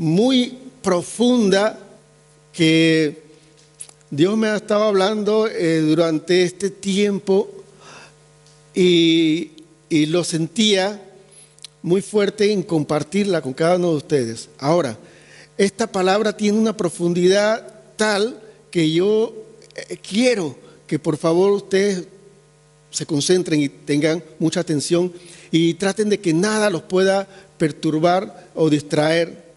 muy profunda que Dios me ha estado hablando durante este tiempo y lo sentía muy fuerte en compartirla con cada uno de ustedes. Ahora, esta palabra tiene una profundidad tal que yo quiero que por favor ustedes se concentren y tengan mucha atención y traten de que nada los pueda perturbar o distraer,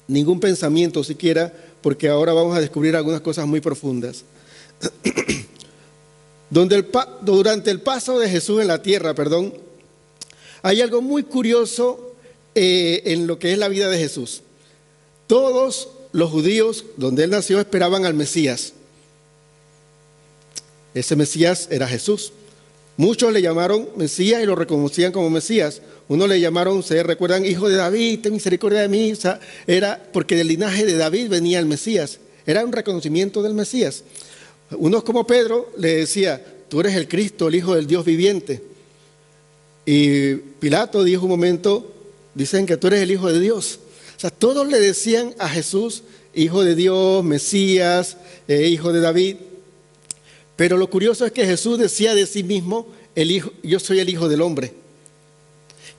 ningún pensamiento siquiera, porque ahora vamos a descubrir algunas cosas muy profundas. Durante el paso de Jesús en la tierra, hay algo muy curioso en lo que es la vida de Jesús. Todos los judíos donde él nació esperaban al Mesías. Ese Mesías era Jesús. Muchos le llamaron Mesías y lo reconocían como Mesías. Unos le llamaron, ¿se recuerdan? Hijo de David, ten misericordia de mí. O sea, era porque del linaje de David venía el Mesías. Era un reconocimiento del Mesías. Unos como Pedro le decía, tú eres el Cristo, el Hijo del Dios viviente. Y Pilato dijo un momento, dicen que tú eres el Hijo de Dios. O sea, todos le decían a Jesús, Hijo de Dios, Mesías, Hijo de David. Pero lo curioso es que Jesús decía de sí mismo, yo soy el Hijo del Hombre.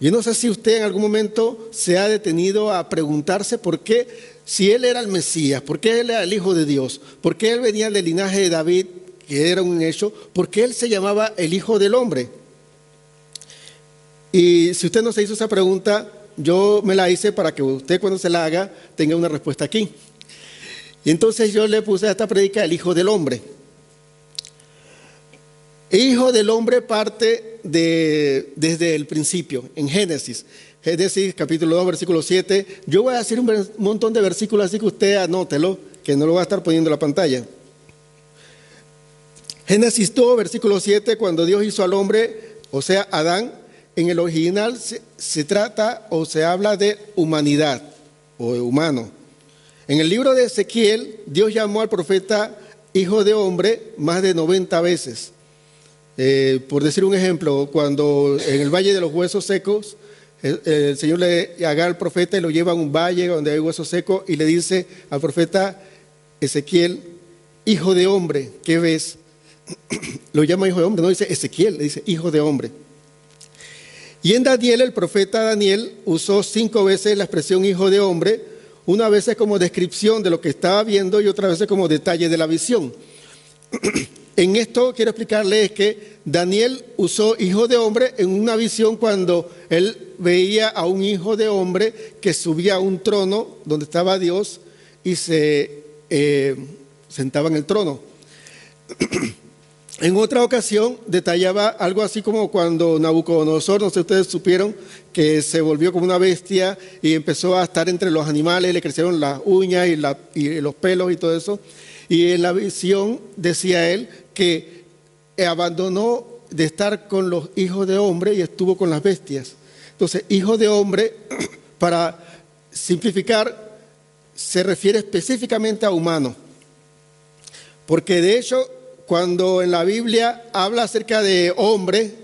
Yo no sé si usted en algún momento se ha detenido a preguntarse por qué, si él era el Mesías, por qué él era el Hijo de Dios, por qué él venía del linaje de David, que era un hecho, por qué él se llamaba el Hijo del Hombre. Y si usted no se hizo esa pregunta, yo me la hice para que usted cuando se la haga tenga una respuesta aquí. Y entonces yo le puse a esta prédica el Hijo del Hombre. Hijo del Hombre parte desde el principio, en Génesis capítulo 2, versículo 7. Yo voy a decir un montón de versículos, así que usted anótelo, que no lo va a estar poniendo en la pantalla. Génesis 2, versículo 7, cuando Dios hizo al hombre, o sea, Adán, en el original se trata o se habla de humanidad o de humano. En el libro de Ezequiel, Dios llamó al profeta Hijo de Hombre más de 90 veces. Por decir un ejemplo, cuando en el Valle de los Huesos Secos, el Señor le haga al profeta y lo lleva a un valle donde hay huesos secos y le dice al profeta Ezequiel, Hijo de Hombre, ¿qué ves? Lo llama Hijo de Hombre, no dice Ezequiel, le dice Hijo de Hombre. Y en Daniel, el profeta Daniel usó 5 veces la expresión Hijo de Hombre, una vez como descripción de lo que estaba viendo y otra vez como detalle de la visión. En esto quiero explicarles que Daniel usó hijo de hombre en una visión cuando él veía a un hijo de hombre que subía a un trono donde estaba Dios y se sentaba en el trono. En otra ocasión detallaba algo así como cuando Nabucodonosor, no sé si ustedes supieron, que se volvió como una bestia y empezó a estar entre los animales, le crecieron las uñas y los pelos y todo eso. Y en la visión decía él que abandonó de estar con los hijos de hombre y estuvo con las bestias. Entonces, hijo de hombre, para simplificar, se refiere específicamente a humano. Porque de hecho, cuando en la Biblia habla acerca de hombre,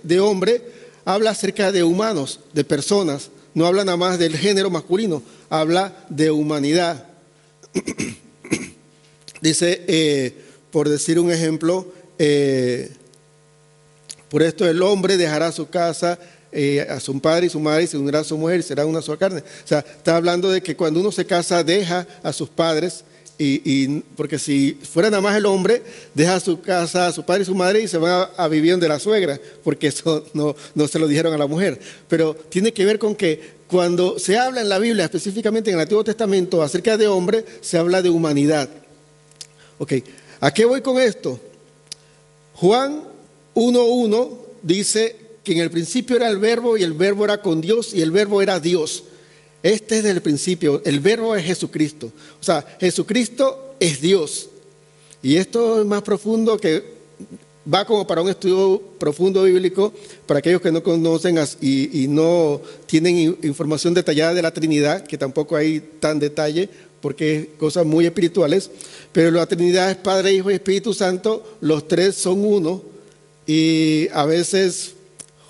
habla acerca de humanos, de personas. No habla nada más del género masculino, habla de humanidad. Dice, por decir un ejemplo, por esto el hombre dejará su casa, a su padre y su madre y se unirá a su mujer y será una sola carne. O sea, está hablando de que cuando uno se casa deja a sus padres, porque si fuera nada más el hombre, deja su casa, a su padre y su madre y se va a vivir donde la suegra, porque eso no se lo dijeron a la mujer. Pero tiene que ver con que cuando se habla en la Biblia, específicamente en el Antiguo Testamento, acerca de hombre, se habla de humanidad. Ok, ¿a qué voy con esto? Juan 1:1 dice que en el principio era el verbo y el verbo era con Dios y el verbo era Dios. Este es desde el principio, el verbo es Jesucristo. O sea, Jesucristo es Dios. Y esto es más profundo, que va como para un estudio profundo bíblico, para aquellos que no conocen y no tienen información detallada de la Trinidad, que tampoco hay tan detalle, porque es cosas muy espirituales. Pero la Trinidad es Padre, Hijo y Espíritu Santo, los tres son uno y a veces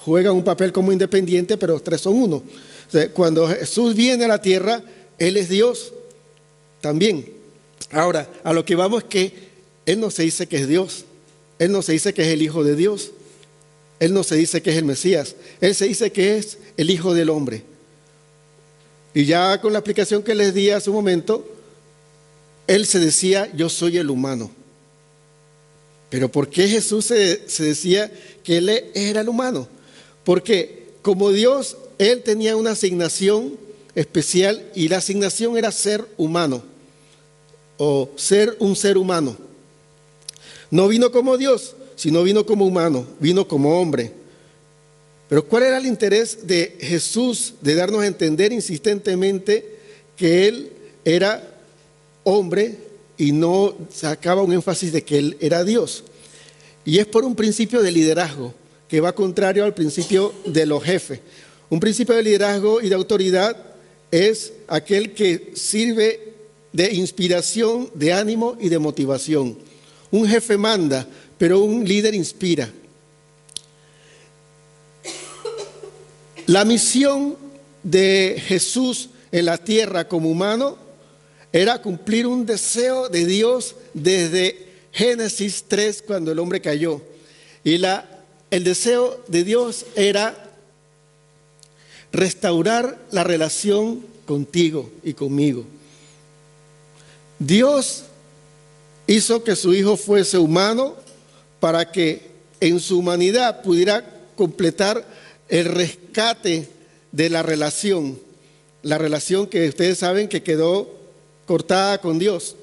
juegan un papel como independiente, pero los tres son uno. O sea, cuando Jesús viene a la tierra, Él es Dios también. Ahora, a lo que vamos es que Él no se dice que es Dios, Él no se dice que es el Hijo de Dios, Él no se dice que es el Mesías, Él se dice que es el Hijo del Hombre. Y ya con la explicación que les di hace un momento, Él se decía, yo soy el humano. Pero ¿por qué Jesús se decía que Él era el humano? Porque como Dios, Él tenía una asignación especial y la asignación era ser humano o ser un ser humano. No vino como Dios, sino vino como humano, vino como hombre. Pero ¿cuál era el interés de Jesús de darnos a entender insistentemente que Él era hombre y no sacaba un énfasis de que Él era Dios? Y es por un principio de liderazgo que va contrario al principio de los jefes. Un principio de liderazgo y de autoridad es aquel que sirve de inspiración, de ánimo y de motivación. Un jefe manda, pero un líder inspira. La misión de Jesús en la tierra como humano era cumplir un deseo de Dios desde Génesis 3, cuando el hombre cayó. Y el deseo de Dios era restaurar la relación contigo y conmigo. Dios hizo que su Hijo fuese humano para que en su humanidad pudiera completar el rescate de la relación que ustedes saben que quedó cortada con Dios.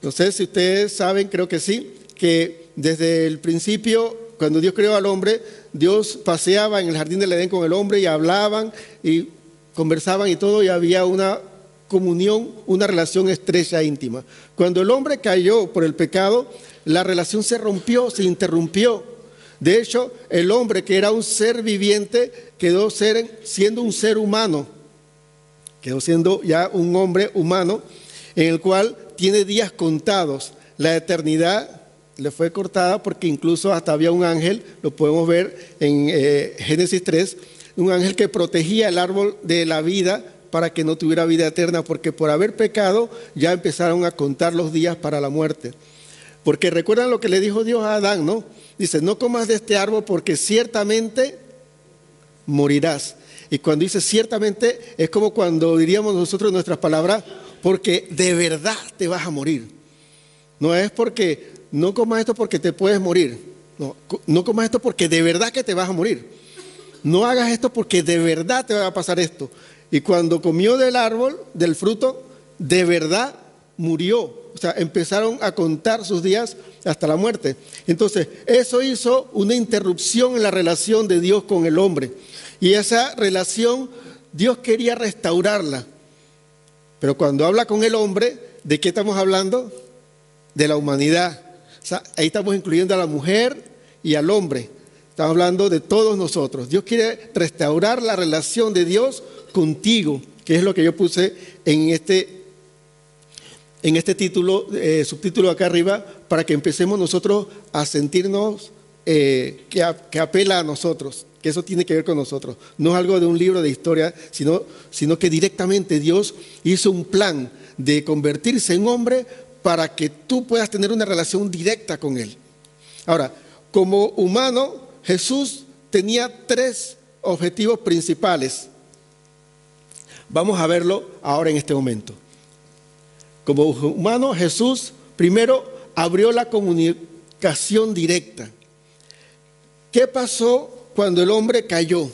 No sé si ustedes saben, creo que sí, que desde el principio, cuando Dios creó al hombre, Dios paseaba en el jardín del Edén con el hombre y hablaban y conversaban y todo, y había una comunión, una relación estrecha e íntima. Cuando el hombre cayó por el pecado, la relación se rompió, se interrumpió. De hecho, el hombre, que era un ser viviente, quedó siendo un ser humano, quedó siendo ya un hombre humano, en el cual tiene días contados. La eternidad le fue cortada porque incluso hasta había un ángel, lo podemos ver en Génesis 3, un ángel que protegía el árbol de la vida para que no tuviera vida eterna, porque por haber pecado ya empezaron a contar los días para la muerte. Porque recuerdan lo que le dijo Dios a Adán, ¿no? Dice, no comas de este árbol porque ciertamente morirás. Y cuando dice ciertamente, es como cuando diríamos nosotros en nuestras palabras, porque de verdad te vas a morir. No es porque, no comas esto porque te puedes morir. No comas esto porque de verdad que te vas a morir. No hagas esto porque de verdad te va a pasar esto. Y cuando comió del árbol, del fruto, de verdad murió. O sea, empezaron a contar sus días hasta la muerte. Entonces, eso hizo una interrupción en la relación de Dios con el hombre. Y esa relación, Dios quería restaurarla. Pero cuando habla con el hombre, ¿de qué estamos hablando? De la humanidad. O sea, ahí estamos incluyendo a la mujer y al hombre. Estamos hablando de todos nosotros. Dios quiere restaurar la relación de Dios contigo, que es lo que yo puse en este título, subtítulo acá arriba, para que empecemos nosotros a sentirnos que apela a nosotros, que eso tiene que ver con nosotros. No es algo de un libro de historia, sino que directamente Dios hizo un plan de convertirse en hombre para que tú puedas tener una relación directa con Él. Ahora, como humano, Jesús tenía 3 objetivos principales. Vamos a verlo ahora en este momento. Como humano, Jesús primero abrió la comunicación directa. ¿Qué pasó cuando el hombre cayó?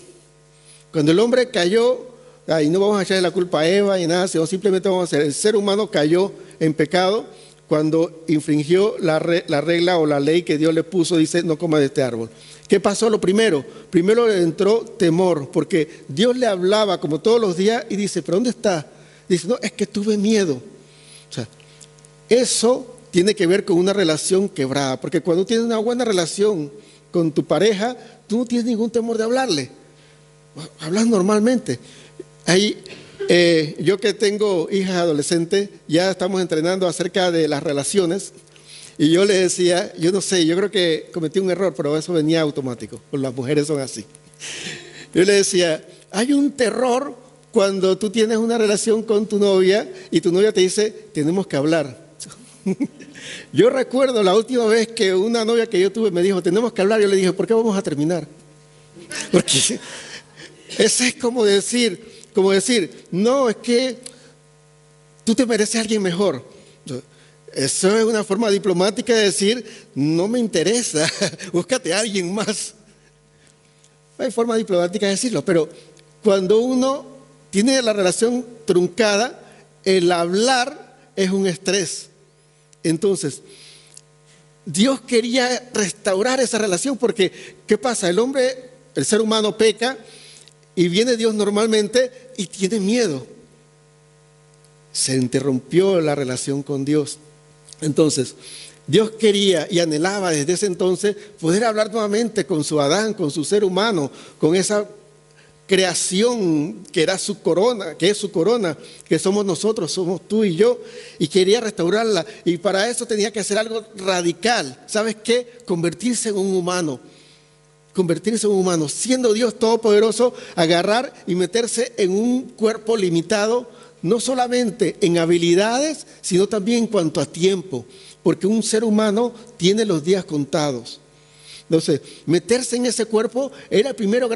Cuando el hombre cayó, ahí no vamos a echarle la culpa a Eva y nada, sino simplemente vamos a hacer, el ser humano cayó en pecado cuando infringió la regla o la ley que Dios le puso, dice, no coma de este árbol. ¿Qué pasó? Lo primero le entró temor, porque Dios le hablaba como todos los días y dice, ¿pero dónde está? Dice, no, es que tuve miedo. O sea, eso tiene que ver con una relación quebrada, porque cuando tienes una buena relación con tu pareja, tú no tienes ningún temor de hablarle. Hablas normalmente. Ahí, yo que tengo hijas adolescentes, ya estamos entrenando acerca de las relaciones. Y yo le decía, yo no sé, yo creo que cometí un error, pero eso venía automático, pues las mujeres son así. Yo le decía, hay un terror cuando tú tienes una relación con tu novia y tu novia te dice, tenemos que hablar. Yo recuerdo la última vez que una novia que yo tuve me dijo, tenemos que hablar. Yo le dije, ¿por qué vamos a terminar? Porque eso es como decir, no, es que tú te mereces a alguien mejor. Eso es una forma diplomática de decir, no me interesa, búscate a alguien más. Hay forma diplomática de decirlo, pero cuando uno tiene la relación truncada, el hablar es un estrés. Entonces, Dios quería restaurar esa relación porque, ¿qué pasa? El ser humano peca y viene Dios normalmente y tiene miedo. Se interrumpió la relación con Dios. Entonces, Dios quería y anhelaba desde ese entonces poder hablar nuevamente con su Adán, con su ser humano, con esa creación que era su corona, que es su corona, que somos nosotros, somos tú y yo, y quería restaurarla. Y para eso tenía que hacer algo radical. ¿Sabes qué? Convertirse en un humano. Convertirse en un humano, siendo Dios todopoderoso, agarrar y meterse en un cuerpo limitado, no solamente en habilidades, sino también en cuanto a tiempo, porque un ser humano tiene los días contados. Entonces, meterse en ese cuerpo era el primer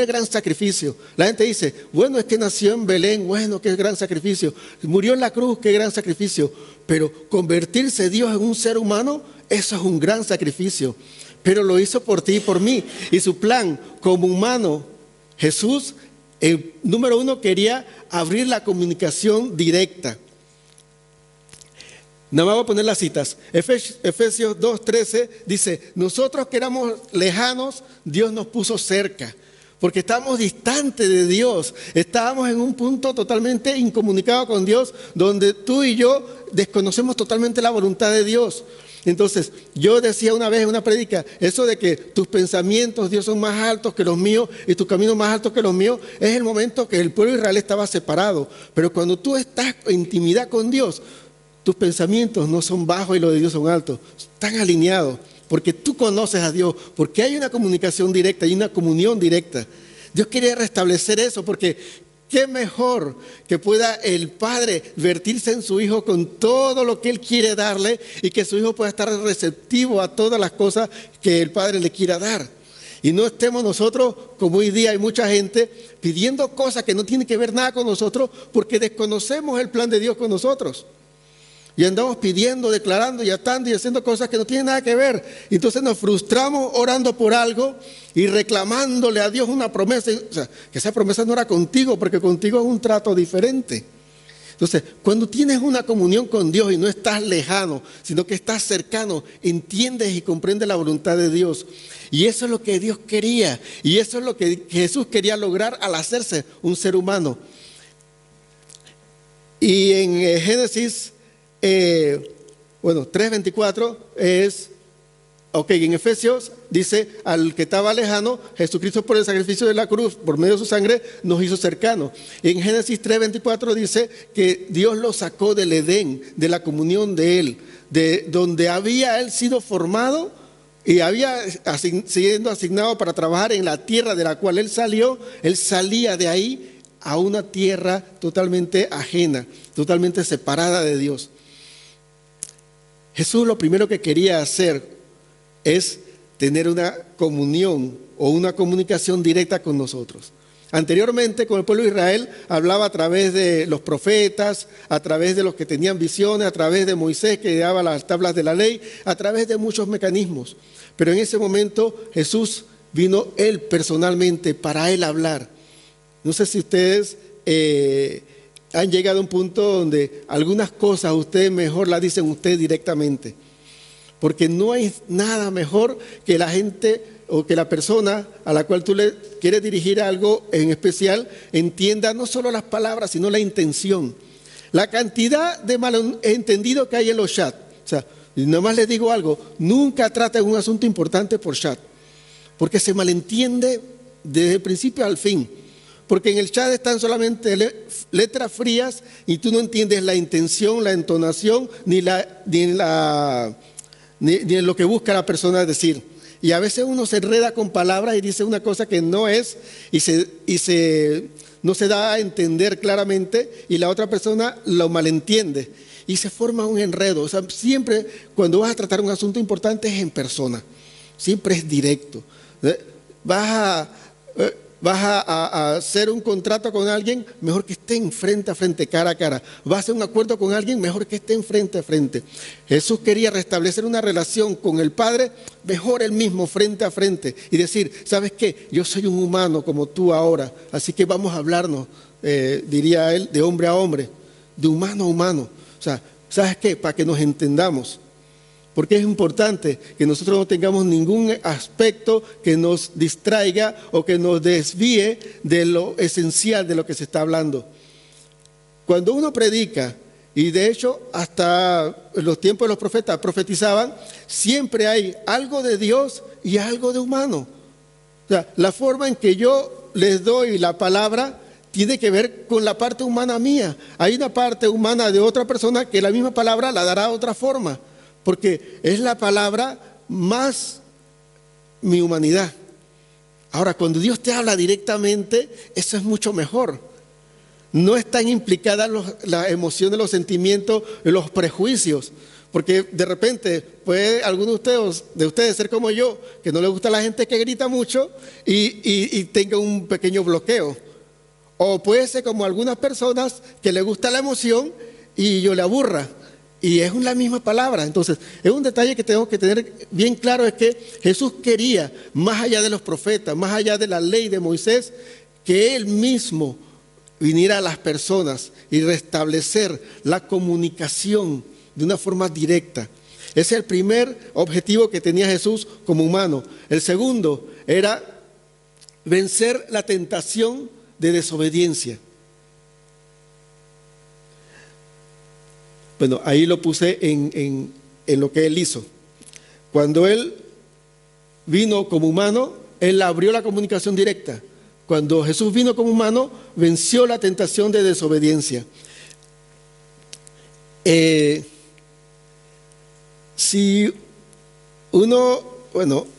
gran sacrificio. La gente dice, bueno, es que nació en Belén, bueno, qué gran sacrificio. Murió en la cruz, qué gran sacrificio. Pero convertirse Dios en un ser humano, eso es un gran sacrificio. Pero lo hizo por ti y por mí. Y su plan como humano, Jesús, número uno, quería abrir la comunicación directa. Nada más voy a poner las citas. Efesios 2:13 dice, nosotros que éramos lejanos, Dios nos puso cerca. Porque estábamos distantes de Dios. Estábamos en un punto totalmente incomunicado con Dios, donde tú y yo desconocemos totalmente la voluntad de Dios. Entonces, yo decía una vez en una prédica, eso de que tus pensamientos, Dios, son más altos que los míos y tus caminos más altos que los míos, es el momento que el pueblo de Israel estaba separado. Pero cuando tú estás en intimidad con Dios, tus pensamientos no son bajos y los de Dios son altos, están alineados, porque tú conoces a Dios, porque hay una comunicación directa, hay una comunión directa. Dios quiere restablecer eso, porque qué mejor que pueda el Padre vertirse en su Hijo con todo lo que Él quiere darle y que su Hijo pueda estar receptivo a todas las cosas que el Padre le quiera dar. Y no estemos nosotros, como hoy día hay mucha gente, pidiendo cosas que no tienen que ver nada con nosotros porque desconocemos el plan de Dios con nosotros. Y andamos pidiendo, declarando y atando y haciendo cosas que no tienen nada que ver. Entonces nos frustramos orando por algo y reclamándole a Dios una promesa. O sea, que esa promesa no era contigo, porque contigo es un trato diferente. Entonces, cuando tienes una comunión con Dios y no estás lejano, sino que estás cercano, entiendes y comprendes la voluntad de Dios. Y eso es lo que Dios quería. Y eso es lo que Jesús quería lograr al hacerse un ser humano. Y en Génesis 3:24 en Efesios dice, al que estaba lejano, Jesucristo por el sacrificio de la cruz, por medio de su sangre, nos hizo cercanos. En Génesis 3:24 dice que Dios lo sacó del Edén, de la comunión de Él, de donde había Él sido formado y había siendo asignado para trabajar en la tierra de la cual Él salía de ahí a una tierra totalmente ajena, totalmente separada de Dios. Jesús lo primero que quería hacer es tener una comunión o una comunicación directa con nosotros. Anteriormente, con el pueblo de Israel, hablaba a través de los profetas, a través de los que tenían visiones, a través de Moisés que daba las tablas de la ley, a través de muchos mecanismos. Pero en ese momento Jesús vino Él personalmente para Él hablar. No sé si ustedes han llegado a un punto donde algunas cosas ustedes mejor las dicen ustedes directamente. Porque no hay nada mejor que la gente o que la persona a la cual tú le quieres dirigir algo en especial entienda no solo las palabras, sino la intención. La cantidad de malentendidos que hay en los chats. O sea, y nada más les digo algo, nunca traten un asunto importante por chat, porque se malentiende desde el principio al fin. Porque en el chat están solamente letras frías y tú no entiendes la intención, la entonación, ni lo que busca la persona decir. Y a veces uno se enreda con palabras y dice una cosa que no es y se no se da a entender claramente y la otra persona lo malentiende. Y se forma un enredo. O sea, siempre cuando vas a tratar un asunto importante es en persona. Siempre es directo. Vas a hacer un contrato con alguien, mejor que estén frente a frente, cara a cara. Vas a hacer un acuerdo con alguien, mejor que estén frente a frente. Jesús quería restablecer una relación con el Padre, mejor él mismo, frente a frente. Y decir, ¿sabes qué? Yo soy un humano como tú ahora, así que vamos a hablarnos, diría él, de hombre a hombre, de humano a humano. O sea, ¿sabes qué? Para que nos entendamos. Porque es importante que nosotros no tengamos ningún aspecto que nos distraiga o que nos desvíe de lo esencial de lo que se está hablando. Cuando uno predica, y de hecho hasta en los tiempos de los profetas profetizaban, siempre hay algo de Dios y algo de humano. O sea, la forma en que yo les doy la palabra tiene que ver con la parte humana mía. Hay una parte humana de otra persona que la misma palabra la dará de otra forma. Porque es la palabra más mi humanidad. Ahora, cuando Dios te habla directamente, eso es mucho mejor. No están implicadas las emociones, los sentimientos, los prejuicios. Porque de repente puede alguno de ustedes ser como yo, que no le gusta la gente que grita mucho y tenga un pequeño bloqueo. O puede ser como algunas personas que le gusta la emoción y yo le aburra. Y es la misma palabra. Entonces, es un detalle que tenemos que tener bien claro, es que Jesús quería, más allá de los profetas, más allá de la ley de Moisés, que Él mismo viniera a las personas y restablecer la comunicación de una forma directa. Ese es el primer objetivo que tenía Jesús como humano. El segundo era vencer la tentación de desobediencia. Bueno, ahí lo puse en lo que Él hizo. Cuando Él vino como humano, Él abrió la comunicación directa. Cuando Jesús vino como humano, venció la tentación de desobediencia. Si uno,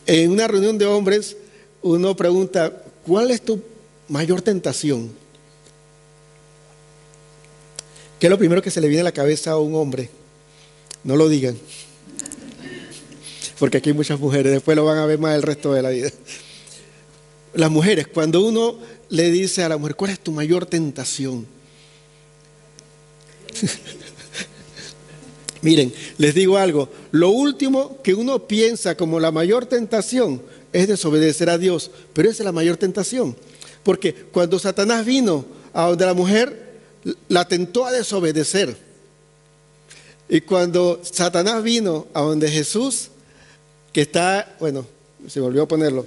en una reunión de hombres, uno pregunta, ¿cuál es tu mayor tentación? ¿Qué es lo primero que se le viene a la cabeza a un hombre? No lo digan. Porque aquí hay muchas mujeres, después lo van a ver más el resto de la vida. Las mujeres, cuando uno le dice a la mujer, ¿cuál es tu mayor tentación? Miren, les digo algo, lo último que uno piensa como la mayor tentación es desobedecer a Dios, pero esa es la mayor tentación. Porque cuando Satanás vino a donde la mujer, la tentó a desobedecer. Y cuando Satanás vino a donde Jesús, que está, se volvió a ponerlo,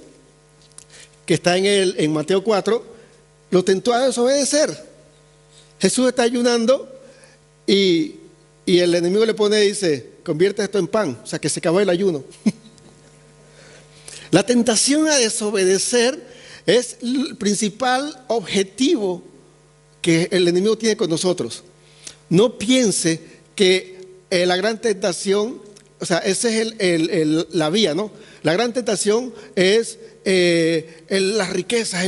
que está en Mateo 4, lo tentó a desobedecer. Jesús está ayunando y el enemigo le pone y dice, convierte esto en pan, o sea que se acabó el ayuno. La tentación a desobedecer es el principal objetivo que el enemigo tiene con nosotros. No piense que la gran tentación, o sea, esa es la vía, ¿no? La gran tentación es las riquezas,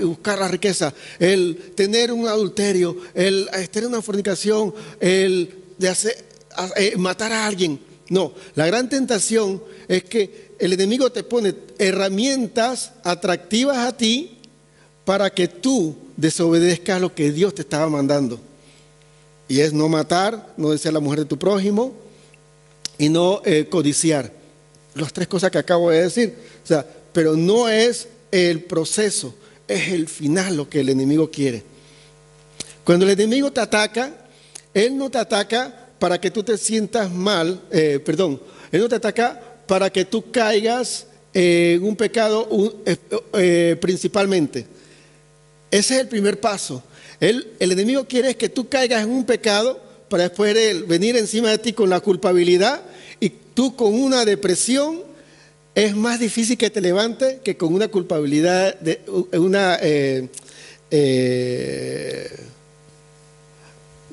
buscar la riqueza, el tener un adulterio, el tener una fornicación, el de matar a alguien. No, la gran tentación es que el enemigo te pone herramientas atractivas a ti para que tú desobedezcas lo que Dios te estaba mandando. Y es no matar, no desear la mujer de tu prójimo y no codiciar. Las tres cosas que acabo de decir. O sea, pero no es el proceso, es el final lo que el enemigo quiere. Cuando el enemigo te ataca, él no te ataca para que tú te sientas mal, él no te ataca para que tú caigas en un pecado principalmente. Ese es el primer paso. El enemigo quiere que tú caigas en un pecado para después él venir encima de ti con la culpabilidad y tú con una depresión. Es más difícil que te levante que con una culpabilidad,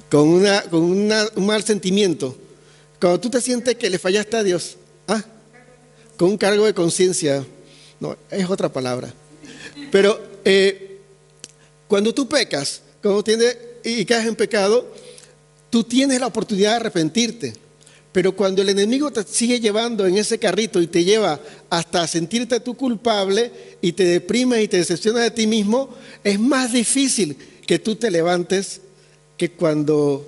con un mal sentimiento. Cuando tú te sientes que le fallaste a Dios, con un cargo de conciencia, no, es otra palabra. Pero Cuando tú pecas, cuando tienes y caes en pecado, tú tienes la oportunidad de arrepentirte. Pero cuando el enemigo te sigue llevando en ese carrito y te lleva hasta sentirte tú culpable y te deprimes y te decepcionas de ti mismo, es más difícil que tú te levantes que cuando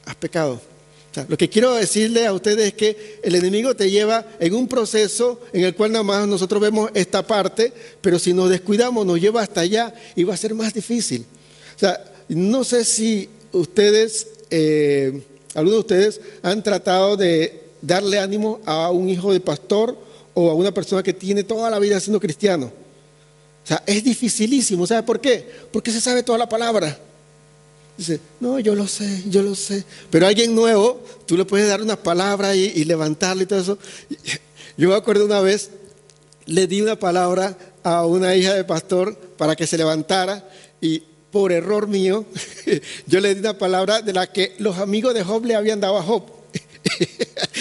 has pecado. O sea, lo que quiero decirle a ustedes es que el enemigo te lleva en un proceso en el cual nada más nosotros vemos esta parte, pero si nos descuidamos nos lleva hasta allá y va a ser más difícil. O sea, no sé si ustedes... algunos de ustedes han tratado de darle ánimo a un hijo de pastor o a una persona que tiene toda la vida siendo cristiano. O sea, es dificilísimo. ¿Sabe por qué? Porque se sabe toda la palabra. Dice, no, yo lo sé, yo lo sé. Pero a alguien nuevo, tú le puedes dar una palabra y levantarle y todo eso. Yo me acuerdo una vez, le di una palabra a una hija de pastor para que se levantara y por error mío, yo le di una palabra de la que los amigos de Job le habían dado a Job.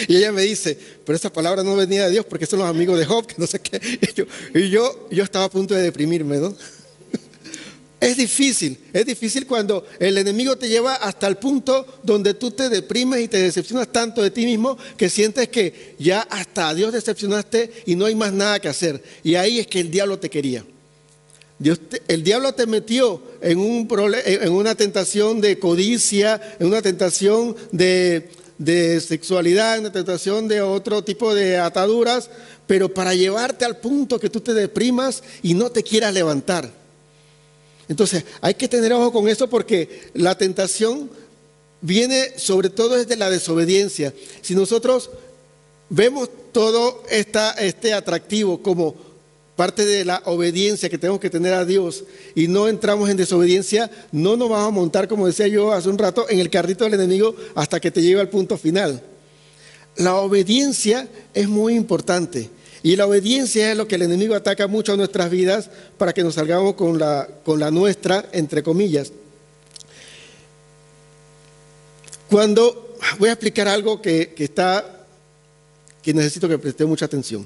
Y ella me dice, pero esa palabra no venía de Dios porque son los amigos de Job, que no sé qué. Y yo estaba a punto de deprimirme, ¿no? Es difícil cuando el enemigo te lleva hasta el punto donde tú te deprimes y te decepcionas tanto de ti mismo que sientes que ya hasta a Dios decepcionaste y no hay más nada que hacer. Y ahí es que el diablo te quería. El diablo te metió en una tentación de codicia, en una tentación de sexualidad, en una tentación de otro tipo de ataduras, pero para llevarte al punto que tú te deprimas y no te quieras levantar. Entonces hay que tener ojo con eso porque la tentación viene sobre todo desde la desobediencia. Si nosotros vemos todo este atractivo como parte de la obediencia que tenemos que tener a Dios y no entramos en desobediencia, no nos vamos a montar, como decía yo hace un rato, en el carrito del enemigo hasta que te lleve al punto final. La obediencia es muy importante y la obediencia es lo que el enemigo ataca mucho a nuestras vidas para que nos salgamos con la nuestra, entre comillas. Voy a explicar algo que necesito que preste mucha atención.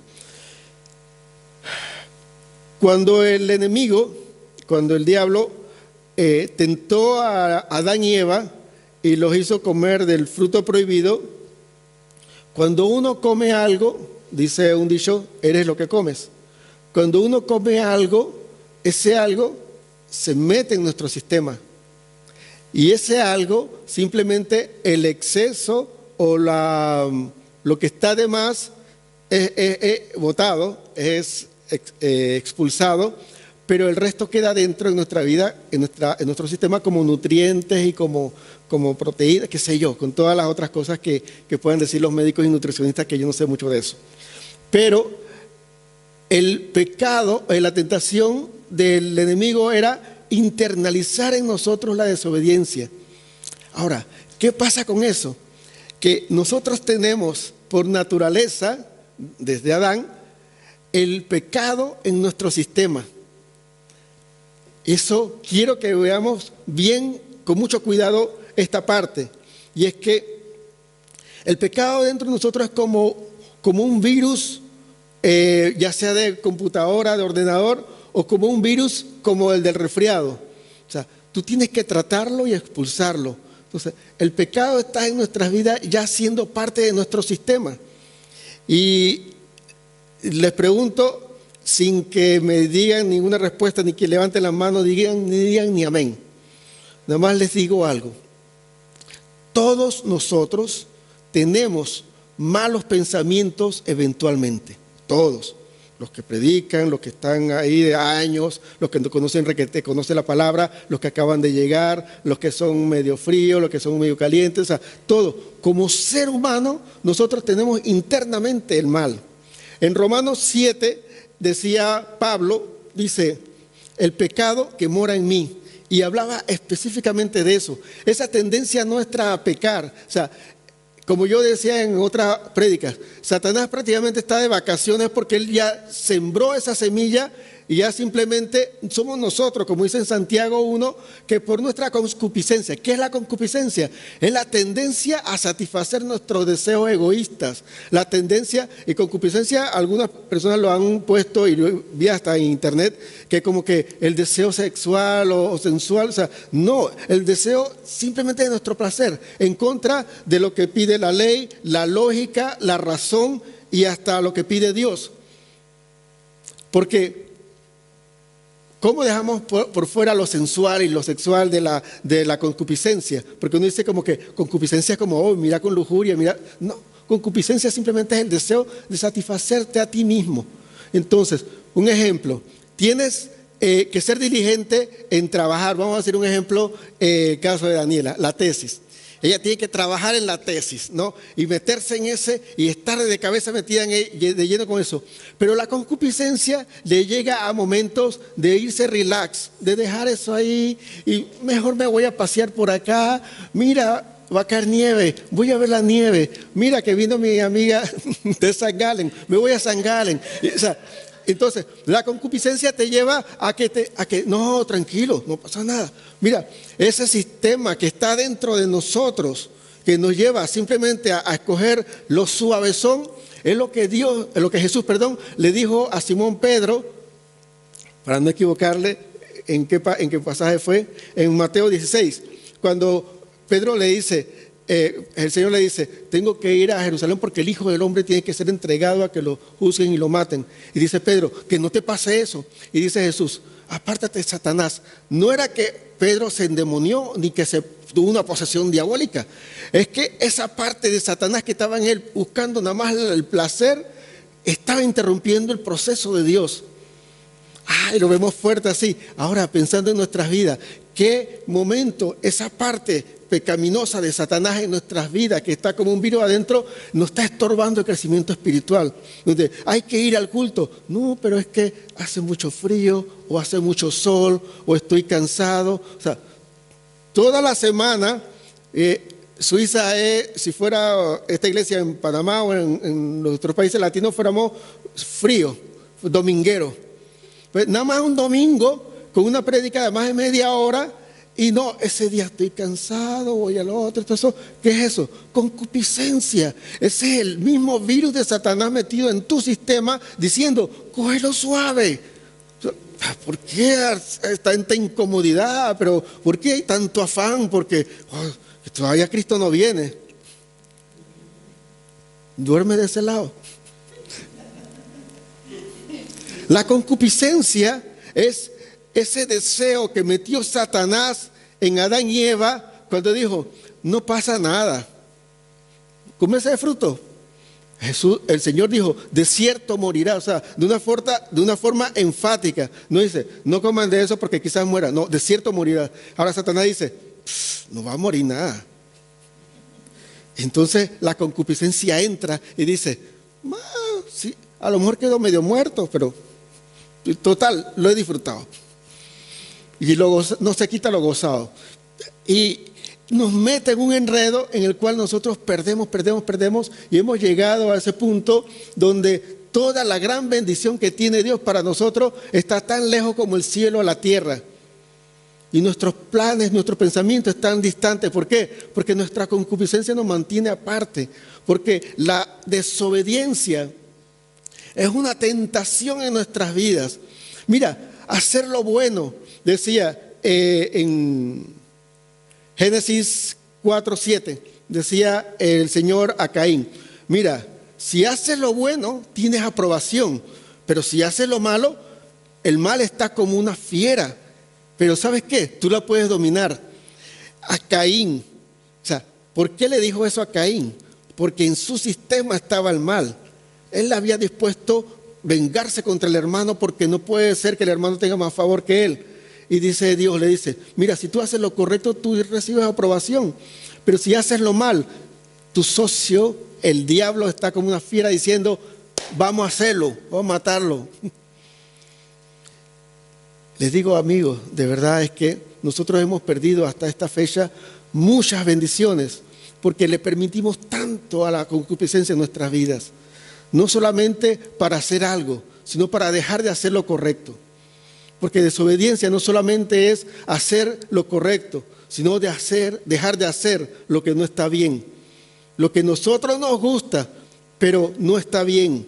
Cuando el diablo tentó a Adán y Eva y los hizo comer del fruto prohibido, cuando uno come algo, dice un dicho, eres lo que comes. Cuando uno come algo, ese algo se mete en nuestro sistema. Y ese algo, simplemente el exceso o lo que está de más es botado, es expulsado, pero el resto queda dentro de nuestra vida, en nuestro sistema como nutrientes y como proteínas, qué sé yo, con todas las otras cosas que puedan decir los médicos y nutricionistas, que yo no sé mucho de eso. Pero el pecado, la tentación del enemigo era internalizar en nosotros la desobediencia. Ahora, ¿qué pasa con eso? Que nosotros tenemos por naturaleza, desde Adán, el pecado en nuestro sistema. Eso quiero que veamos bien, con mucho cuidado, esta parte. Y es que el pecado dentro de nosotros es como un virus, ya sea de computadora, de ordenador, o como un virus como el del resfriado. O sea, tú tienes que tratarlo y expulsarlo. Entonces, el pecado está en nuestras vidas ya siendo parte de nuestro sistema. Y les pregunto, sin que me digan ninguna respuesta, ni que levanten la mano, ni digan ni amén. Nada más les digo algo. Todos nosotros tenemos malos pensamientos eventualmente. Todos. Los que predican, los que están ahí de años, los que no conocen la palabra, los que acaban de llegar, los que son medio fríos, los que son medio calientes, o sea, todo. Como ser humano, nosotros tenemos internamente el mal. En Romanos 7 decía Pablo, dice, el pecado que mora en mí. Y hablaba específicamente de eso, esa tendencia nuestra a pecar. O sea, como yo decía en otra prédica, Satanás prácticamente está de vacaciones porque él ya sembró esa semilla y ya simplemente somos nosotros, como dice en Santiago 1, que por nuestra concupiscencia. ¿Qué es la concupiscencia? Es la tendencia a satisfacer nuestros deseos egoístas. La tendencia, y concupiscencia, algunas personas lo han puesto, y lo vi hasta en internet, que como que el deseo sexual o sensual, o sea, no, el deseo simplemente de nuestro placer, en contra de lo que pide la ley, la lógica, la razón y hasta lo que pide Dios. Porque ¿cómo dejamos por fuera lo sensual y lo sexual de la concupiscencia? Porque uno dice como que concupiscencia es como, oh, mira con lujuria, mira. No, concupiscencia simplemente es el deseo de satisfacerte a ti mismo. Entonces, un ejemplo, tienes que ser diligente en trabajar. Vamos a hacer un ejemplo, el caso de Daniela, la tesis. Ella tiene que trabajar en la tesis, ¿no? Y meterse en ese y estar de cabeza metida de lleno con eso. Pero la concupiscencia le llega a momentos de irse relax, de dejar eso ahí y mejor me voy a pasear por acá. Mira, va a caer nieve, voy a ver la nieve. Mira que vino mi amiga de San Galen, me voy a San Galen. O sea, entonces, la concupiscencia te lleva a que no, tranquilo, no pasa nada. Mira, ese sistema que está dentro de nosotros, que nos lleva simplemente a escoger lo suavezón, es lo que Jesús, le dijo a Simón Pedro, para no equivocarle, en qué pasaje fue, en Mateo 16, cuando Pedro le dice, el Señor le dice, tengo que ir a Jerusalén porque el Hijo del Hombre tiene que ser entregado a que lo juzguen y lo maten. Y dice Pedro, que no te pase eso. Y dice Jesús, apártate, Satanás. No era que Pedro se endemonió ni que se tuvo una posesión diabólica. Es que esa parte de Satanás que estaba en él buscando nada más el placer, estaba interrumpiendo el proceso de Dios. Y lo vemos fuerte así. Ahora, pensando en nuestras vidas, ¿qué momento esa parte pecaminosa de Satanás en nuestras vidas, que está como un virus adentro, nos está estorbando el crecimiento espiritual? Donde hay que ir al culto. No, pero es que hace mucho frío, o hace mucho sol, o estoy cansado. O sea, toda la semana, Suiza si fuera esta iglesia en Panamá o en nuestros países latinos, fuéramos frío, dominguero. Pues nada más un domingo con una prédica de más de media hora y no, ese día estoy cansado, voy al otro, todo eso. ¿Qué es eso? Concupiscencia. Ese es el mismo virus de Satanás metido en tu sistema diciendo, cógelo suave. ¿Por qué tanta incomodidad? Pero ¿por qué hay tanto afán? Porque todavía Cristo no viene. Duerme de ese lado. La concupiscencia es ese deseo que metió Satanás en Adán y Eva cuando dijo, no pasa nada, come ese fruto. El Señor dijo, de cierto morirá, o sea, de una forma enfática. No dice, no coman de eso porque quizás muera, no, de cierto morirá. Ahora Satanás dice, no va a morir nada. Entonces la concupiscencia entra y dice, sí, a lo mejor quedó medio muerto, pero total, lo he disfrutado. Y no se quita lo gozado. Y nos mete en un enredo en el cual nosotros perdemos y hemos llegado a ese punto donde toda la gran bendición que tiene Dios para nosotros está tan lejos como el cielo a la tierra. Y nuestros planes, nuestros pensamientos están distantes. ¿Por qué? Porque nuestra concupiscencia nos mantiene aparte. Porque la desobediencia es una tentación en nuestras vidas. Mira, hacer lo bueno, decía en Génesis 4:7, decía el Señor a Caín, mira, si haces lo bueno, tienes aprobación, pero si haces lo malo, el mal está como una fiera, pero ¿sabes qué? Tú la puedes dominar. A Caín, o sea, ¿por qué le dijo eso a Caín? Porque en su sistema estaba el mal. Él había dispuesto vengarse contra el hermano porque no puede ser que el hermano tenga más favor que él. Y dice Dios, le dice, mira, si tú haces lo correcto, tú recibes aprobación. Pero si haces lo mal, tu socio, el diablo, está como una fiera diciendo, vamos a hacerlo, vamos a matarlo. Les digo, amigos, de verdad es que nosotros hemos perdido hasta esta fecha muchas bendiciones porque le permitimos tanto a la concupiscencia en nuestras vidas. No solamente para hacer algo, sino para dejar de hacer lo correcto. Porque desobediencia no solamente es hacer lo correcto, sino dejar de hacer lo que no está bien. Lo que a nosotros nos gusta, pero no está bien.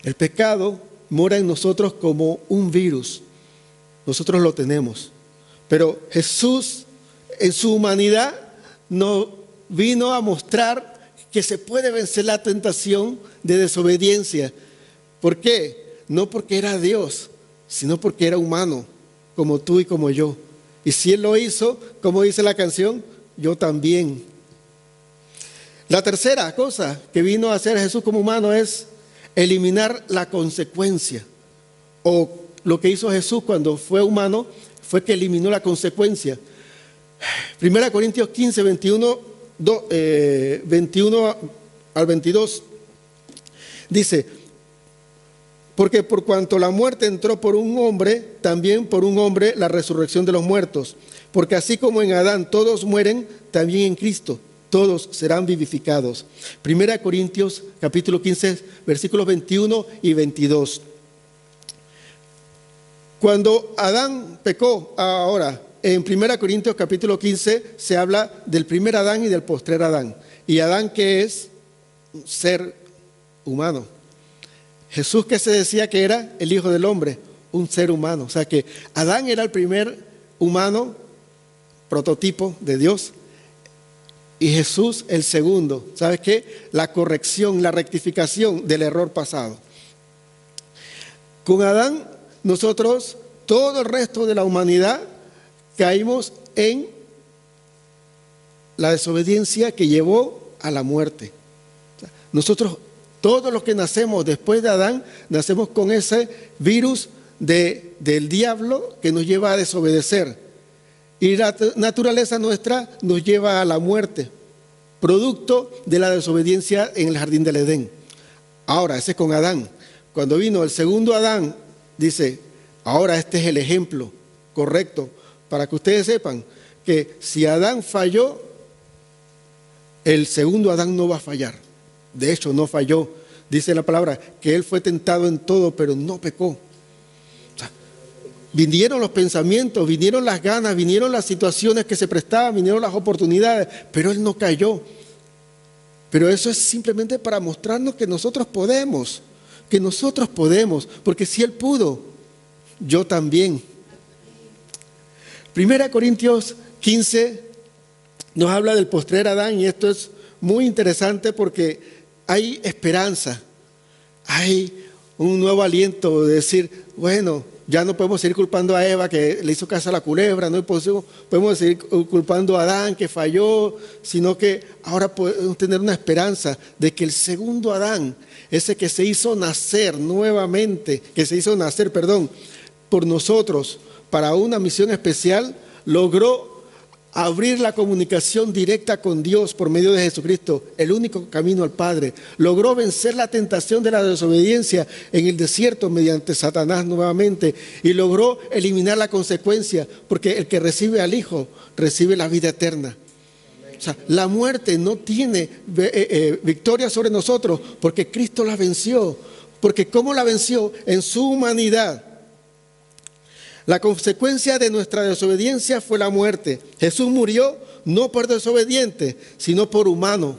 El pecado mora en nosotros como un virus. Nosotros lo tenemos. Pero Jesús, en su humanidad, nos vino a mostrar que se puede vencer la tentación de desobediencia. ¿Por qué? No porque era Dios, sino porque era humano, como tú y como yo. Y si Él lo hizo, como dice la canción, yo también. La tercera cosa que vino a hacer Jesús como humano es eliminar la consecuencia. O lo que hizo Jesús cuando fue humano fue que eliminó la consecuencia. 1 Corintios 15, 21 al 22 dice: porque por cuanto la muerte entró por un hombre, también por un hombre la resurrección de los muertos. Porque así como en Adán todos mueren, también en Cristo todos serán vivificados. 1 Corintios capítulo 15, versículos 21 y 22. Cuando Adán pecó, ahora, en 1 Corintios capítulo 15 se habla del primer Adán y del postrer Adán. Y Adán, que es un ser humano. Jesús, que se decía que era el Hijo del Hombre, un ser humano. O sea que Adán era el primer humano, prototipo de Dios, y Jesús el segundo. ¿Sabes qué? La corrección, la rectificación del error pasado. Con Adán, nosotros, todo el resto de la humanidad, caímos en la desobediencia que llevó a la muerte. O sea, nosotros, todos los que nacemos después de Adán, nacemos con ese virus del diablo que nos lleva a desobedecer. Y la naturaleza nuestra nos lleva a la muerte, producto de la desobediencia en el jardín del Edén. Ahora, ese es con Adán. Cuando vino el segundo Adán, dice, ahora este es el ejemplo correcto, para que ustedes sepan que si Adán falló, el segundo Adán no va a fallar. De hecho, no falló. Dice la palabra que él fue tentado en todo, pero no pecó. Vinieron los pensamientos, vinieron las ganas, vinieron las situaciones que se prestaban, vinieron las oportunidades, pero él no cayó. Pero eso es simplemente para mostrarnos que nosotros podemos, porque si él pudo, yo también. 1 Corintios 15 nos habla del postrer Adán, y esto es muy interesante porque hay esperanza, hay un nuevo aliento de decir, bueno, ya no podemos seguir culpando a Eva que le hizo caso a la culebra, no podemos seguir culpando a Adán que falló, sino que ahora podemos tener una esperanza de que el segundo Adán, ese que se hizo nacer nuevamente, por nosotros para una misión especial, logró abrir la comunicación directa con Dios por medio de Jesucristo, el único camino al Padre. Logró vencer la tentación de la desobediencia en el desierto mediante Satanás nuevamente, y logró eliminar la consecuencia, porque el que recibe al Hijo recibe la vida eterna. O sea, la muerte no tiene victoria sobre nosotros porque Cristo la venció. Porque ¿cómo la venció? En su humanidad. La consecuencia de nuestra desobediencia fue la muerte. Jesús murió no por desobediente, sino por humano.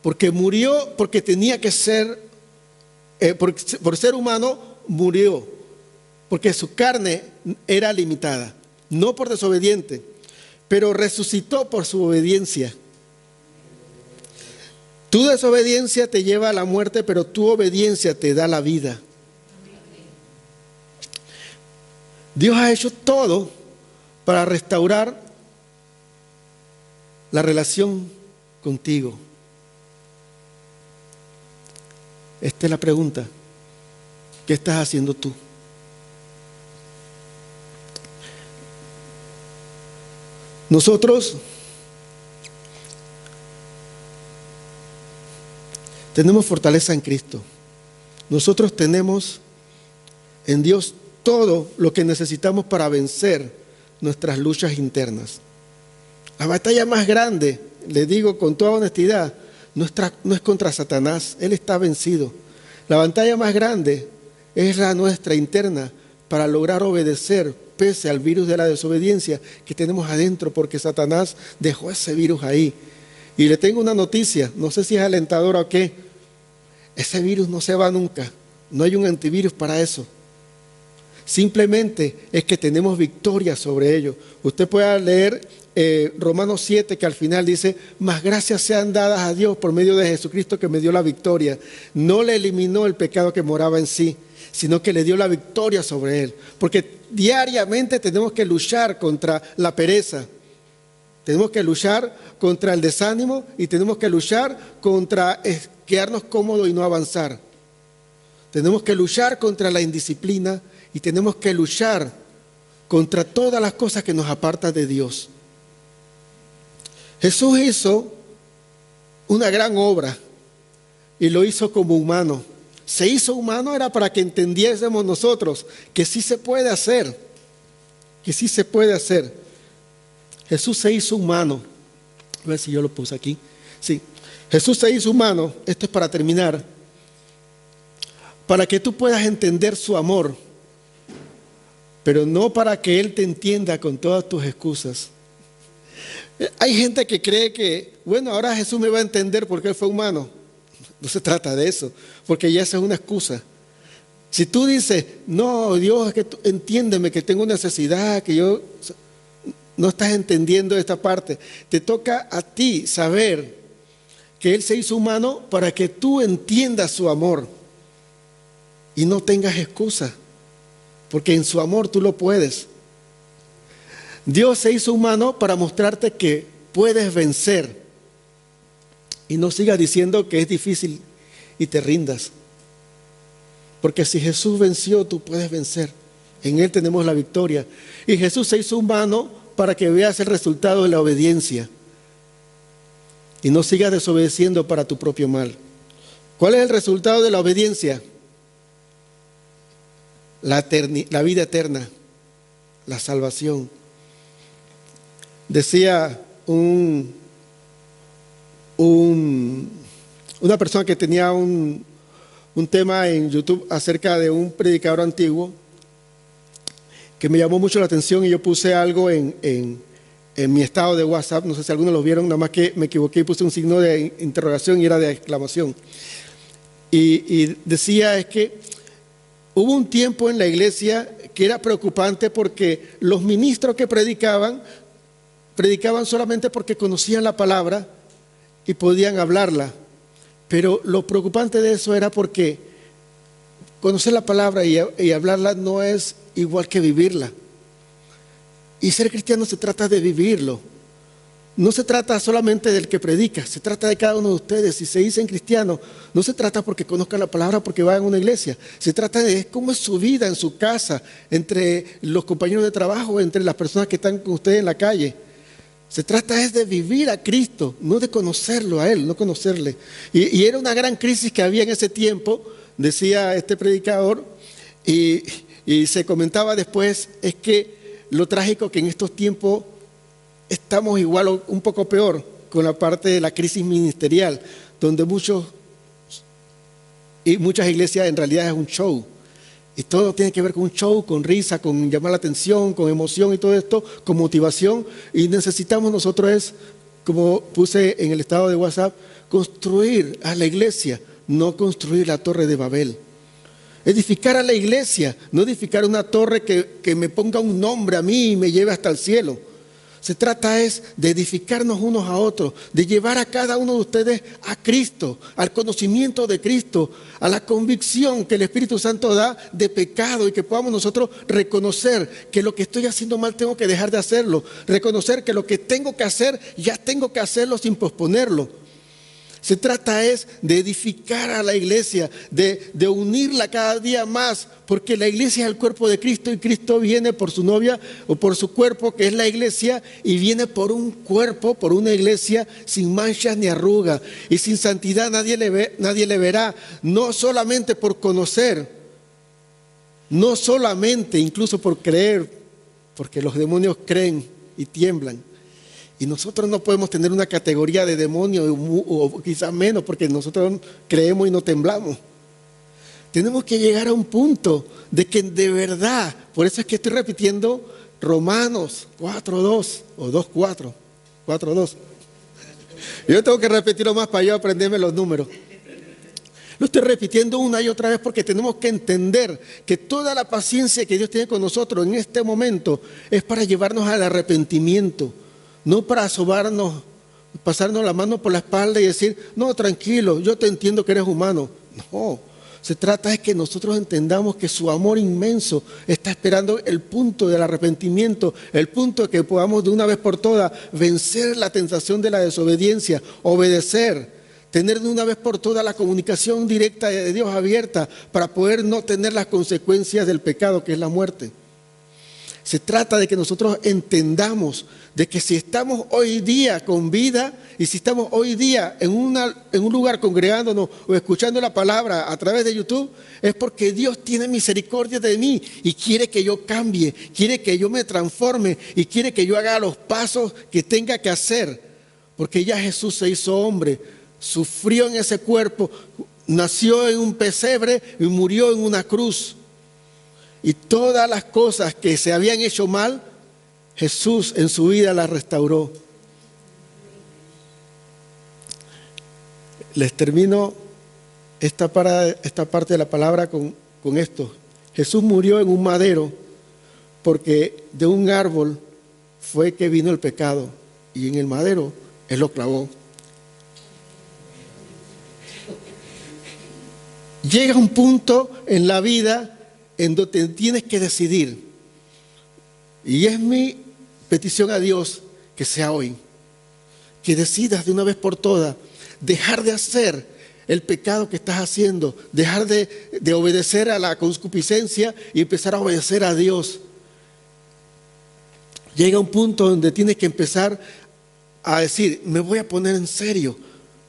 Porque murió, porque tenía que ser, por ser humano, murió. Porque su carne era limitada, no por desobediente, pero resucitó por su obediencia. Tu desobediencia te lleva a la muerte, pero tu obediencia te da la vida. Dios ha hecho todo para restaurar la relación contigo. Esta es la pregunta. ¿Qué estás haciendo tú? Nosotros tenemos fortaleza en Cristo. Nosotros tenemos en Dios todo lo que necesitamos para vencer nuestras luchas internas. La batalla más grande, le digo con toda honestidad, no es contra Satanás, él está vencido. La batalla más grande es la nuestra interna para lograr obedecer pese al virus de la desobediencia que tenemos adentro, porque Satanás dejó ese virus ahí. Y le tengo una noticia, no sé si es alentadora o qué, ese virus no se va nunca, no hay un antivirus para eso. Simplemente es que tenemos victoria sobre ello. Usted puede leer Romanos 7, que al final dice, mas gracias sean dadas a Dios por medio de Jesucristo que me dio la victoria. No le eliminó el pecado que moraba en sí, sino que le dio la victoria sobre él. Porque diariamente tenemos que luchar contra la pereza, tenemos que luchar contra el desánimo y tenemos que luchar contra quedarnos cómodos y no avanzar. Tenemos que luchar contra la indisciplina y tenemos que luchar contra todas las cosas que nos apartan de Dios. Jesús hizo una gran obra y lo hizo como humano. Se hizo humano era para que entendiésemos nosotros que sí se puede hacer, que sí se puede hacer. Jesús se hizo humano. A ver si yo lo puse aquí. Sí, Jesús se hizo humano, esto es para terminar, para que tú puedas entender su amor, pero no para que Él te entienda con todas tus excusas. Hay gente que cree que, bueno, ahora Jesús me va a entender porque Él fue humano. No se trata de eso, porque ya esa es una excusa. Si tú dices, no, Dios, es que entiéndeme que tengo necesidad, que yo... No estás entendiendo esta parte. Te toca a ti saber que Él se hizo humano para que tú entiendas su amor y no tengas excusa, porque en su amor tú lo puedes. Dios se hizo humano para mostrarte que puedes vencer y no sigas diciendo que es difícil y te rindas. Porque si Jesús venció, tú puedes vencer. En Él tenemos la victoria. Y Jesús se hizo humano para que veas el resultado de la obediencia y no sigas desobedeciendo para tu propio mal. ¿Cuál es el resultado de la obediencia? La vida eterna, la salvación. Decía una persona que tenía un tema en YouTube acerca de un predicador antiguo que me llamó mucho la atención y yo puse algo en mi estado de WhatsApp, no sé si algunos lo vieron, nada más que me equivoqué y puse un signo de interrogación y era de exclamación. Y decía es que hubo un tiempo en la iglesia que era preocupante porque los ministros que predicaban solamente porque conocían la palabra y podían hablarla, pero lo preocupante de eso era porque conocer la palabra y hablarla no es igual que vivirla. Y ser cristiano se trata de vivirlo. No se trata solamente del que predica, se trata de cada uno de ustedes. Si se dicen cristianos, no se trata porque conozcan la palabra, porque vayan a una iglesia. Se trata de cómo es su vida en su casa, entre los compañeros de trabajo, entre las personas que están con ustedes en la calle. Se trata es de vivir a Cristo, no de conocerlo a Él, no conocerle. Y era una gran crisis que había en ese tiempo, decía este predicador, y se comentaba después, es que lo trágico que en estos tiempos estamos igual o un poco peor con la parte de la crisis ministerial, donde muchas iglesias en realidad es un show. Y todo tiene que ver con un show, con risa, con llamar la atención, con emoción y todo esto, con motivación. Y necesitamos nosotros como puse en el estado de WhatsApp, construir a la iglesia, no construir la torre de Babel. Edificar a la iglesia, no edificar una torre que me ponga un nombre a mí y me lleve hasta el cielo. Se trata de edificarnos unos a otros, de llevar a cada uno de ustedes a Cristo, al conocimiento de Cristo, a la convicción que el Espíritu Santo da de pecado y que podamos nosotros reconocer que lo que estoy haciendo mal tengo que dejar de hacerlo, reconocer que lo que tengo que hacer ya tengo que hacerlo sin posponerlo. Se trata de edificar a la iglesia, de unirla cada día más, porque la iglesia es el cuerpo de Cristo y Cristo viene por su novia o por su cuerpo que es la iglesia y viene por un cuerpo, por una iglesia sin manchas ni arrugas y sin santidad nadie le verá, no solamente por conocer, no solamente incluso por creer, porque los demonios creen y tiemblan. Y nosotros no podemos tener una categoría de demonio o quizás menos porque nosotros creemos y no temblamos. Tenemos que llegar a un punto de que de verdad, por eso es que estoy repitiendo Romanos 4:2 o 2:4, 4:2. Yo tengo que repetirlo más para yo aprenderme los números. Lo estoy repitiendo una y otra vez porque tenemos que entender que toda la paciencia que Dios tiene con nosotros en este momento es para llevarnos al arrepentimiento, no para asomarnos, pasarnos la mano por la espalda y decir, no, tranquilo, yo te entiendo que eres humano. No, se trata de que nosotros entendamos que su amor inmenso está esperando el punto del arrepentimiento, el punto de que podamos de una vez por todas vencer la tentación de la desobediencia, obedecer, tener de una vez por todas la comunicación directa de Dios abierta para poder no tener las consecuencias del pecado que es la muerte. Se trata de que nosotros entendamos de que si estamos hoy día con vida y si estamos hoy día en un lugar congregándonos o escuchando la palabra a través de YouTube, es porque Dios tiene misericordia de mí y quiere que yo cambie, quiere que yo me transforme y quiere que yo haga los pasos que tenga que hacer. Porque ya Jesús se hizo hombre, sufrió en ese cuerpo, nació en un pesebre y murió en una cruz. Y todas las cosas que se habían hecho mal, Jesús en su vida las restauró. Les termino esta parte de la palabra con esto. Jesús murió en un madero porque de un árbol fue que vino el pecado y en el madero Él lo clavó. Llega un punto en la vida en donde tienes que decidir. Y es mi petición a Dios que sea hoy. Que decidas de una vez por todas dejar de hacer el pecado que estás haciendo. Dejar de obedecer a la concupiscencia y empezar a obedecer a Dios. Llega un punto donde tienes que empezar a decir, me voy a poner en serio.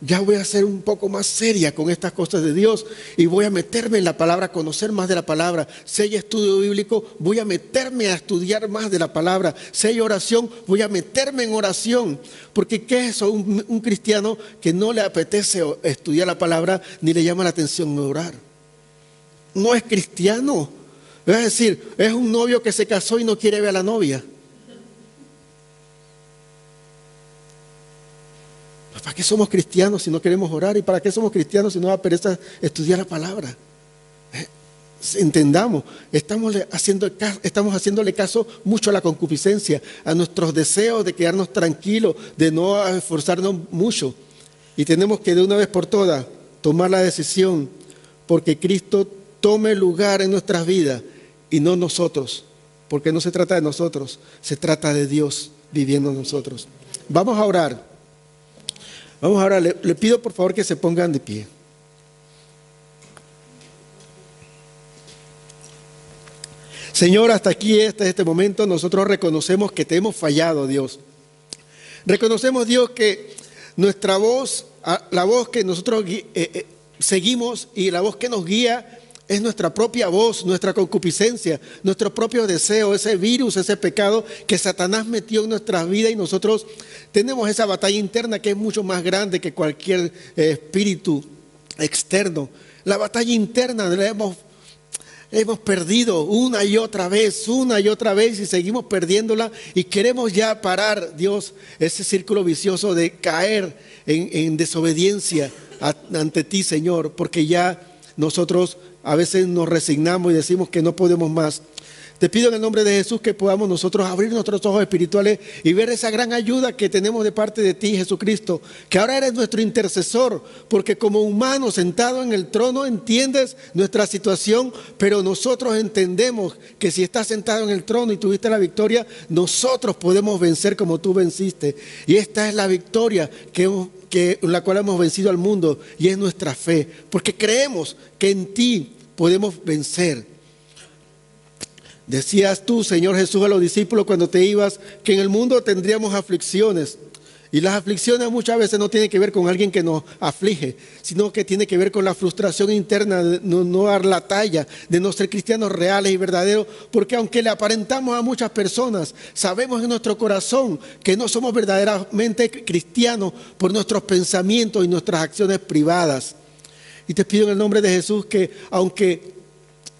Ya voy a ser un poco más seria con estas cosas de Dios y voy a meterme en la palabra, a conocer más de la palabra. Si hay estudio bíblico, voy a meterme a estudiar más de la palabra. Si hay oración, voy a meterme en oración. Porque ¿qué es eso? Un cristiano que no le apetece estudiar la palabra ni le llama la atención orar. No es cristiano. Es decir, es un novio que se casó y no quiere ver a la novia. ¿Para qué somos cristianos si no queremos orar? ¿Y para qué somos cristianos si no da pereza estudiar la palabra? Entendamos, estamos haciéndole caso mucho a la concupiscencia, a nuestros deseos de quedarnos tranquilos, de no esforzarnos mucho. Y tenemos que de una vez por todas tomar la decisión porque Cristo tome lugar en nuestras vidas y no nosotros. Porque no se trata de nosotros, se trata de Dios viviendo en nosotros. Vamos a orar. Le pido por favor que se pongan de pie. Señor, hasta aquí, hasta este momento, nosotros reconocemos que te hemos fallado, Dios. Reconocemos, Dios, que nuestra voz, la voz que nosotros seguimos y la voz que nos guía es nuestra propia voz, nuestra concupiscencia, nuestro propio deseo, ese virus, ese pecado que Satanás metió en nuestras vidas y nosotros tenemos esa batalla interna que es mucho más grande que cualquier espíritu externo. La batalla interna la hemos perdido una y otra vez y seguimos perdiéndola y queremos ya parar, Dios, ese círculo vicioso de caer en desobediencia ante ti, Señor, porque ya nosotros a veces nos resignamos y decimos que no podemos más. Te pido en el nombre de Jesús que podamos nosotros abrir nuestros ojos espirituales y ver esa gran ayuda que tenemos de parte de ti, Jesucristo, que ahora eres nuestro intercesor, porque como humano sentado en el trono entiendes nuestra situación, pero nosotros entendemos que si estás sentado en el trono y tuviste la victoria, nosotros podemos vencer como tú venciste. Y esta es la victoria en la cual hemos vencido al mundo y es nuestra fe, porque creemos que en ti podemos vencer. Decías tú, Señor Jesús, a los discípulos cuando te ibas, que en el mundo tendríamos aflicciones. Y las aflicciones muchas veces no tienen que ver con alguien que nos aflige, sino que tiene que ver con la frustración interna de no dar la talla, de no ser cristianos reales y verdaderos, porque aunque le aparentamos a muchas personas, sabemos en nuestro corazón que no somos verdaderamente cristianos por nuestros pensamientos y nuestras acciones privadas. Y te pido en el nombre de Jesús que aunque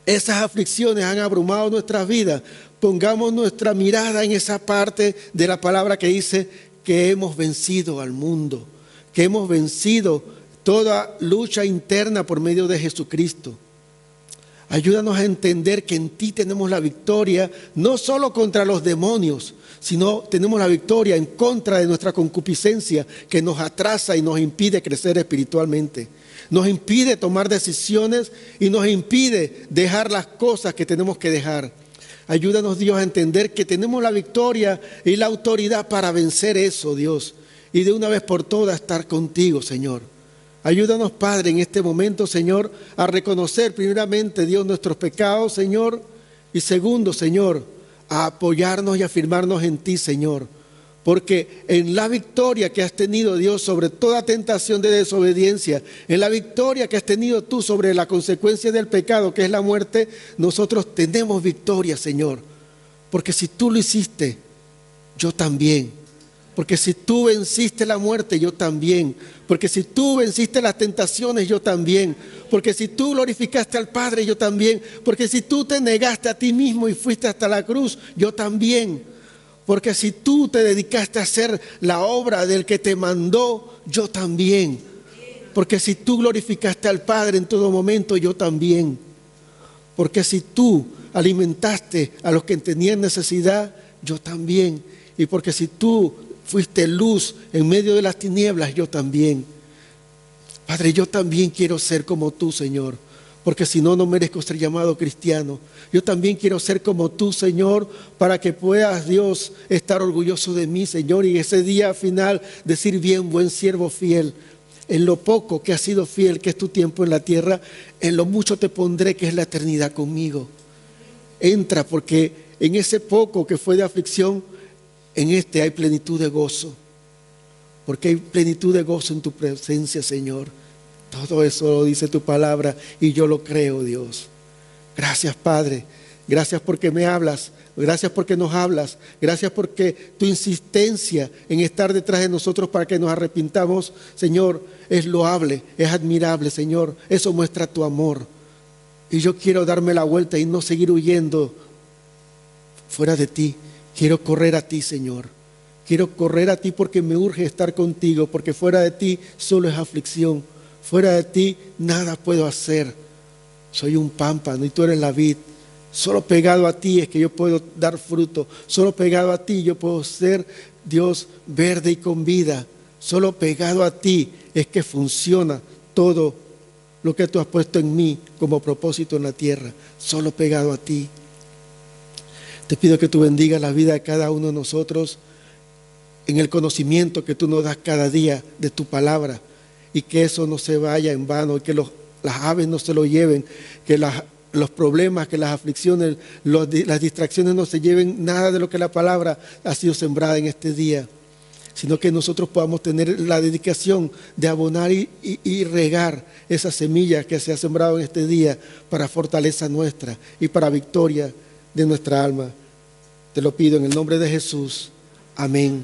esas aflicciones han abrumado nuestras vidas, pongamos nuestra mirada en esa parte de la palabra que dice que hemos vencido al mundo, que hemos vencido toda lucha interna por medio de Jesucristo. Ayúdanos a entender que en ti tenemos la victoria, no solo contra los demonios, sino tenemos la victoria en contra de nuestra concupiscencia que nos atrasa y nos impide crecer espiritualmente. Nos impide tomar decisiones y nos impide dejar las cosas que tenemos que dejar. Ayúdanos, Dios, a entender que tenemos la victoria y la autoridad para vencer eso, Dios. Y de una vez por todas estar contigo, Señor. Ayúdanos, Padre, en este momento, Señor, a reconocer primeramente, Dios, nuestros pecados, Señor. Y segundo, Señor, a apoyarnos y afirmarnos en ti, Señor. Porque en la victoria que has tenido, Dios, sobre toda tentación de desobediencia, en la victoria que has tenido tú sobre la consecuencia del pecado, que es la muerte, nosotros tenemos victoria, Señor. Porque si tú lo hiciste, yo también. Porque si tú venciste la muerte, yo también. Porque si tú venciste las tentaciones, yo también. Porque si tú glorificaste al Padre, yo también. Porque si tú te negaste a ti mismo y fuiste hasta la cruz, yo también. Porque si tú te dedicaste a hacer la obra del que te mandó, yo también. Porque si tú glorificaste al Padre en todo momento, yo también. Porque si tú alimentaste a los que tenían necesidad, yo también. Y porque si tú fuiste luz en medio de las tinieblas, yo también. Padre, yo también quiero ser como tú, Señor. Porque si no, no merezco ser llamado cristiano. Yo también quiero ser como tú, Señor, para que puedas, Dios, estar orgulloso de mí, Señor, y ese día final decir: bien, buen siervo fiel. En lo poco que has sido fiel, que es tu tiempo en la tierra, en lo mucho te pondré, que es la eternidad conmigo. Entra, porque en ese poco que fue de aflicción, en este hay plenitud de gozo. Porque hay plenitud de gozo en tu presencia, Señor. Todo eso lo dice tu palabra y yo lo creo, Dios. Gracias, Padre. Gracias porque me hablas. Gracias porque nos hablas. Gracias porque tu insistencia en estar detrás de nosotros para que nos arrepintamos, Señor, es loable, es admirable, Señor. Eso muestra tu amor. Y yo quiero darme la vuelta y no seguir huyendo fuera de ti. Quiero correr a ti, Señor. Quiero correr a ti porque me urge estar contigo, porque fuera de ti solo es aflicción. Fuera de ti nada puedo hacer. Soy un pámpano y tú eres la vid. Solo pegado a ti es que yo puedo dar fruto. Solo pegado a ti yo puedo ser, Dios, verde y con vida. Solo pegado a ti es que funciona todo lo que tú has puesto en mí como propósito en la tierra. Solo pegado a ti. Te pido que tú bendigas la vida de cada uno de nosotros en el conocimiento que tú nos das cada día de tu palabra. Y que eso no se vaya en vano, que las aves no se lo lleven, que los problemas, que las aflicciones, las distracciones no se lleven nada de lo que la palabra ha sido sembrada en este día, sino que nosotros podamos tener la dedicación de abonar y regar esa semilla que se ha sembrado en este día para fortaleza nuestra y para victoria de nuestra alma. Te lo pido en el nombre de Jesús. Amén.